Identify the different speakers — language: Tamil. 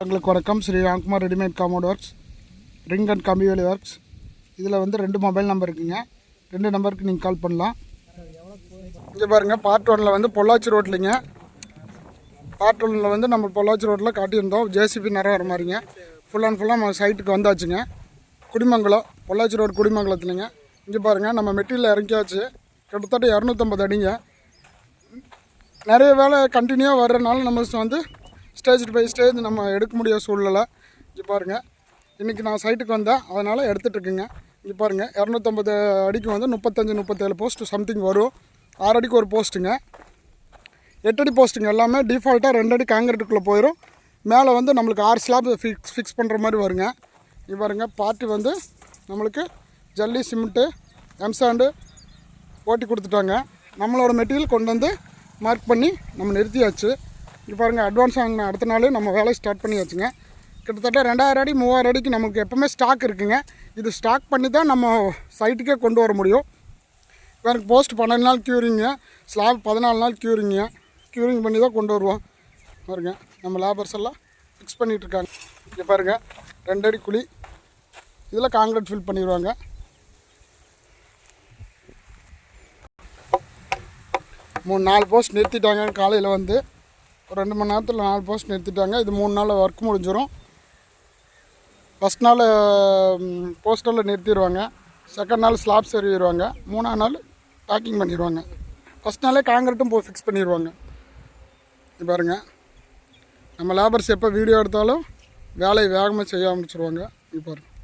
Speaker 1: உங்களுக்கு வணக்கம். Shri Ramkumar readymade compound works, ring and கம்பி வேலி ஒர்க்ஸ். இதில் வந்து 2 மொபைல் நம்பர் இருக்குங்க. 2 நம்பருக்கு நீங்கள் கால் பண்ணலாம். இங்கே பாருங்கள், பார்ட் 1ல் வந்து பொள்ளாச்சி ரோட்லிங்க. பார்ட் 1ல் வந்து நம்ம பொள்ளாச்சி ரோட்டில் காட்டியிருந்தோம். ஜேசிபி நிறைய வர மாதிரிங்க. ஃபுல் அண்ட் ஃபுல்லாக நம்ம சைட்டுக்கு வந்தாச்சுங்க. குடிமங்கலம், பொள்ளாச்சி ரோடு குடிமங்கலத்துலைங்க. இங்கே பாருங்கள், நம்ம மெட்டீரியல் இறங்கியாச்சு. கிட்டத்தட்ட 250 அடிங்க. நிறைய வேலை கண்டினியூவாக வர்றதுனால நம்ம வந்து ஸ்டேஜ் பை ஸ்டேஜ் நம்ம எடுக்க முடியாத சூழ்நிலை. இங்கே பாருங்கள், இன்றைக்கி நான் சைட்டுக்கு வந்தேன், அதனால் எடுத்துகிட்ருக்குங்க. இங்கே பாருங்கள், 250 அடிக்கு வந்து 35-37 போஸ்ட்டு சம்திங் வரும். 6 அடிக்கு ஒரு போஸ்ட்டுங்க, 8 அடி போஸ்ட்டுங்க. எல்லாமே டிஃபால்ட்டாக 2 அடி காங்கிரீட்டுக்குள்ளே போயிடும். மேலே வந்து நம்மளுக்கு 6 ஸ்லாப் ஃபிக்ஸ் பண்ணுற மாதிரி வருங்க. இங்கே பாருங்கள், பார்ட்டி வந்து நம்மளுக்கு ஜல்லி, சிமெண்ட்டு, எம்சாண்டு ஓட்டி கொடுத்துட்டாங்க. நம்மளோட மெட்டீரியல் கொண்டு வந்து மார்க் பண்ணி நம்ம நிறுத்தியாச்சு. இங்கே பாருங்கள், அட்வான்ஸ் வாங்கின அடுத்த நாள் நம்ம வேலையை ஸ்டார்ட் பண்ணியாச்சுங்க. கிட்டத்தட்ட 2000 அடி 3000 அடிக்கு நமக்கு எப்போவுமே ஸ்டாக் இருக்குங்க. இது ஸ்டாக் பண்ணி தான் நம்ம சைட்டுக்கே கொண்டு வர முடியும். இப்போ எனக்கு போஸ்ட் 12 நாள் க்யூரிங்க, ஸ்லாப் 14 நாள் க்யூரிங்க. க்யூரிங் பண்ணி தான் கொண்டு வருவோம். பாருங்க, நம்ம லேபர்ஸ் எல்லாம் ஃபிக்ஸ் பண்ணிகிட்ருக்காங்க. இங்கே பாருங்கள், 2 அடி குழி, இதில் காங்கிரீட் ஃபில் பண்ணிடுவாங்க. மூணு 4 போஸ்ட் நிறுத்திட்டாங்க. காலையில் வந்து ஒரு 2 மணி நேரத்தில் 4 போஸ்ட் நிறுத்திட்டாங்க. இது 3 நாளில் ஒர்க் முடிஞ்சிடும். ஃபஸ்ட் நாள் போஸ்டரில் நிறுத்திடுவாங்க, செகண்ட் நாள் ஸ்லாப் செருவிடுவாங்க, 3ஆம் நாள் பேக்கிங் பண்ணிடுவாங்க. ஃபஸ்ட் நாளே காங்கிரீட்டும் ஃபிக்ஸ் பண்ணிடுவாங்க. இது பாருங்கள், நம்ம லேபர்ஸ் எப்போ வீடியோ எடுத்தாலும் வேலையை வேகமாக செய்ய ஆரம்பிச்சிருவாங்க. இப்போ பாருங்கள்.